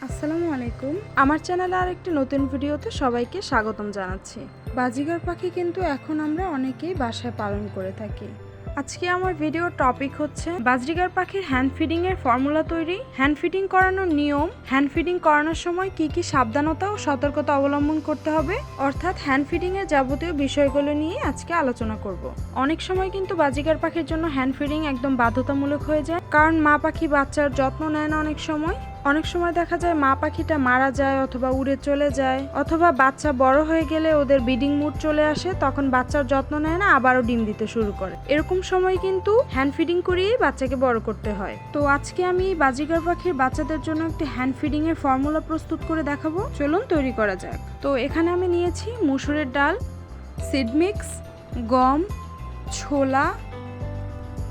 আসসালামু আলাইকুম। আমার চ্যানেলে আরেকটি নতুন ভিডিওতে সবাইকে স্বাগতম জানাচ্ছি। বাজিগার পাখি কিন্তু এখন আমরা অনেকেই বাসায় পালন করে থাকি। আজকে আমার ভিডিওর টপিক হচ্ছে বাজরিগার পাখির হ্যান্ড ফিডিং এর ফর্মুলা তৈরি, হ্যান্ড ফিডিং করানোর নিয়ম, হ্যান্ড ফিডিং করানোর সময় কি কি সাবধানতা ও সতর্কতা অবলম্বন করতে হবে, অর্থাৎ হ্যান্ড ফিডিং এর যাবতীয় বিষয়গুলো নিয়ে আজকে আলোচনা করব। অনেক সময় কিন্তু বাজিগার পাখির জন্য হ্যান্ড ফিডিং একদম বাধ্যতামূলক হয়ে যায়, কারণ মা পাখি বাচ্চার যত্ন নেয় না। অনেক সময় দেখা যায় মা পাখিটা মারা যায় অথবা উড়ে চলে যায়, অথবা বাচ্চা বড় হয়ে গেলে ওদের ব্রিডিং মুড চলে আসে, তখন বাচ্চার যত্ন নেয় না, আবারও ডিম দিতে শুরু করে। এরকম সময় কিন্তু হ্যান্ড ফিডিং করিয়ে বাচ্চাকে বড় করতে হয়। তো আজকে আমি বাজিগার পাখির বাচ্চাদের জন্য একটি হ্যান্ড ফিডিং এর ফর্মুলা প্রস্তুত করে দেখাবো। চলুন তৈরি করা যাক। তো এখানে আমি নিয়েছি মসুরের ডাল, সিড মিক্স, গম, ছোলা,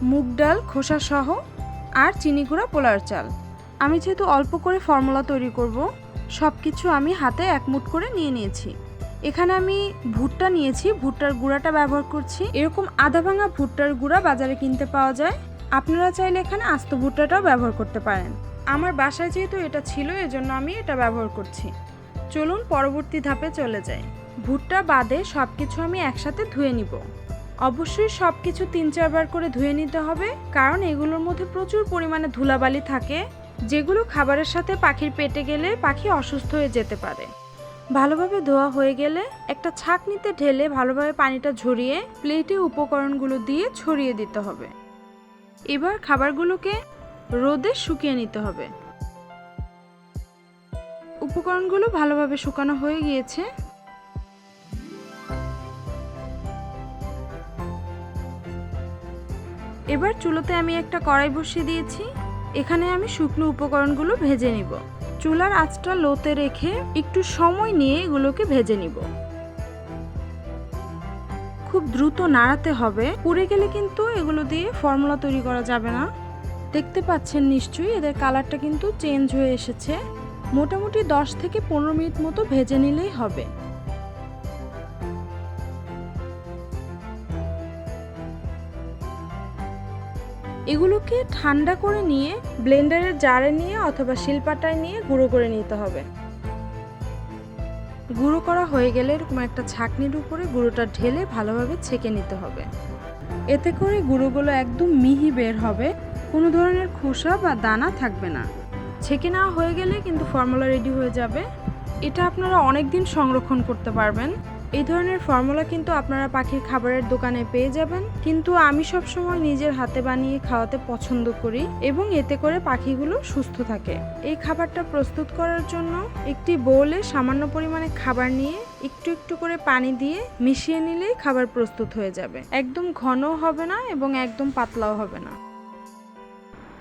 মুগ ডাল খোসা সহ, আর চিনি গুঁড়া পোলার চাল। আমি যেহেতু অল্প করে ফর্মুলা তৈরি করব, সব কিছু আমি হাতে এক মুঠ করে নিয়ে নিয়েছি। এখানে আমি ভুট্টা নিয়েছি, ভুট্টার গুঁড়াটা ব্যবহার করছি। এরকম আধা ভাঙা ভুট্টার গুঁড়া বাজারে কিনতে পাওয়া যায়, আপনারা চাইলে এখানে আস্ত ভুট্টাটাও ব্যবহার করতে পারেন। আমার বাসায় যেহেতু এটা ছিল, এজন্য আমি এটা ব্যবহার করছি। চলুন পরবর্তী ধাপে চলে যাই। ভুট্টা বাদে সব কিছু আমি একসাথে ধুয়ে নিব। অবশ্যই সব কিছু 3-4 বার করে ধুয়ে নিতে হবে, কারণ এগুলোর মধ্যে প্রচুর পরিমাণে ধুলাবালি থাকে, যেগুলো খাবারের সাথে পাখির পেটে গেলে পাখি অসুস্থ হয়ে যেতে পারে। ভালোভাবে ধোয়া হয়ে গেলে একটা ছাঁকনিতে ঢেলে ভালোভাবে পানিটা ঝরিয়ে প্লেটে উপকরণগুলো দিয়ে ছড়িয়ে দিতে হবে। এবার খাবারগুলোকে রোদে শুকিয়ে নিতে হবে। উপকরণগুলো ভালোভাবে শুকানো হয়ে গিয়েছে। এবার চুলোতে আমি একটা কড়াই বসিয়ে দিয়েছি। এখানে আমি শুকনো উপকরণগুলো ভেজে নিব। চুলার আঁচটা লোতে রেখে একটু সময় নিয়ে এগুলোকে ভেজে নিব। খুব দ্রুত নাড়াতে হবে, পুড়ে গেলে কিন্তু এগুলো দিয়ে ফর্মুলা তৈরি করা যাবে না। দেখতে পাচ্ছেন নিশ্চয়ই এদের কালারটা কিন্তু চেঞ্জ হয়ে এসেছে। মোটামুটি 10 থেকে 15 মিনিট মতো ভেজে নিলেই হবে। এগুলোকে ঠান্ডা করে নিয়ে ব্লেন্ডারের জারে নিয়ে অথবা শিলপাটায় নিয়ে গুঁড়ো করে নিতে হবে। গুঁড়ো করা হয়ে গেলে এরকম একটা ছাঁকনির উপরে গুঁড়োটা ঢেলে ভালোভাবে ছেঁকে নিতে হবে। এতে করে গুঁড়োগুলো একদম মিহি বের হবে, কোনো ধরনের খোসা বা দানা থাকবে না। ছেঁকে নেওয়া হয়ে গেলে কিন্তু ফর্মুলা রেডি হয়ে যাবে। এটা আপনারা অনেক দিন সংরক্ষণ করতে পারবেন। এই ধরনের ফর্মুলা কিন্তু আপনারা পাখির খাবারের দোকানে পেয়ে যাবেন, কিন্তু আমি সবসময় নিজের হাতে বানিয়ে খাওয়াতে পছন্দ করি এবং এতে করে পাখিগুলো সুস্থ থাকে। এই খাবারটা প্রস্তুত করার জন্য একটি বোলে সামান্য পরিমাণে খাবার নিয়ে একটু একটু করে পানি দিয়ে মিশিয়ে নিলেই খাবার প্রস্তুত হয়ে যাবে। একদম ঘনও হবে না এবং একদম পাতলাও হবে না।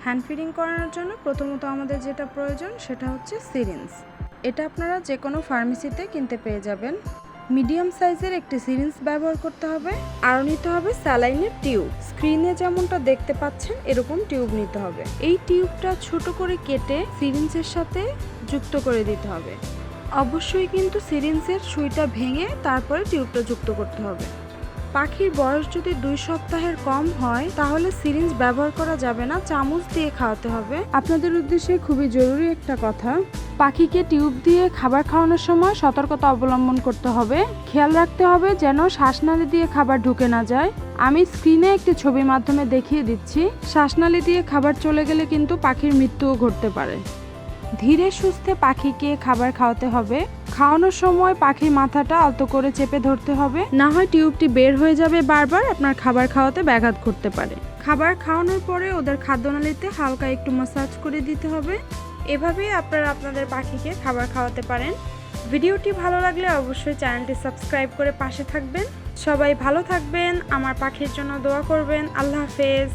হ্যান্ড ফিডিং করানোর জন্য প্রথমত আমাদের যেটা প্রয়োজন সেটা হচ্ছে সিরিঞ্জ। এটা আপনারা যে কোনো ফার্মেসিতে কিনতে পেয়ে যাবেন। মিডিয়াম সাইজের একটি সিরিঞ্জ ব্যবহার করতে হবে। আরও নিতে হবে স্যালাইনের টিউব। স্ক্রিনে যেমনটা দেখতে পাচ্ছেন এরকম টিউব নিতে হবে। এই টিউবটা ছোট করে কেটে সিরিঞ্জের সাথে যুক্ত করে দিতে হবে। অবশ্যই কিন্তু সিরিঞ্জের সুইটা ভেঙে তারপরে টিউবটা যুক্ত করতে হবে। পাখির বয়স যদি 2 সপ্তাহের কম হয় তাহলে সিরিঞ্জ ব্যবহার করা যাবে না, চামচ দিয়ে খাওয়াতে হবে। আপনাদের উদ্দেশ্যে খুবই জরুরি একটা কথা, পাখিকে টিউব দিয়ে খাবার খাওয়ানোর সময় সতর্কতা অবলম্বন করতে হবে। খেয়াল রাখতে হবে যেন শ্বাসনালী দিয়ে খাবার ঢুকে না যায়। আমি স্ক্রিনে একটি ছবির মাধ্যমে দেখিয়ে দিচ্ছি। শ্বাসনালী দিয়ে খাবার চলে গেলে কিন্তু পাখির মৃত্যুও ঘটতে পারে। ধীরে সুস্থে পাখিকে খাবার খাওয়াতে হবে। খাওয়ানোর সময় পাখির মাথাটা আলতো করে চেপে ধরতে হবে, না হয় টিউবটি বের হয়ে যাবে, বারবার আপনার খাবার খাওয়াতে ব্যাঘাত করতে পারে। খাবার খাওয়ানোর পরে ওদের খাদ্যনালীতে হালকা একটু ম্যাসাজ করে দিতে হবে। এভাবেই আপনারা আপনাদের পাখিকে খাবার খাওয়াতে পারেন। ভিডিওটি ভালো লাগলে অবশ্যই চ্যানেলটি সাবস্ক্রাইব করে পাশে থাকবেন। সবাই ভালো থাকবেন, আমার পাখির জন্য দোয়া করবেন। আল্লাহ হাফেজ।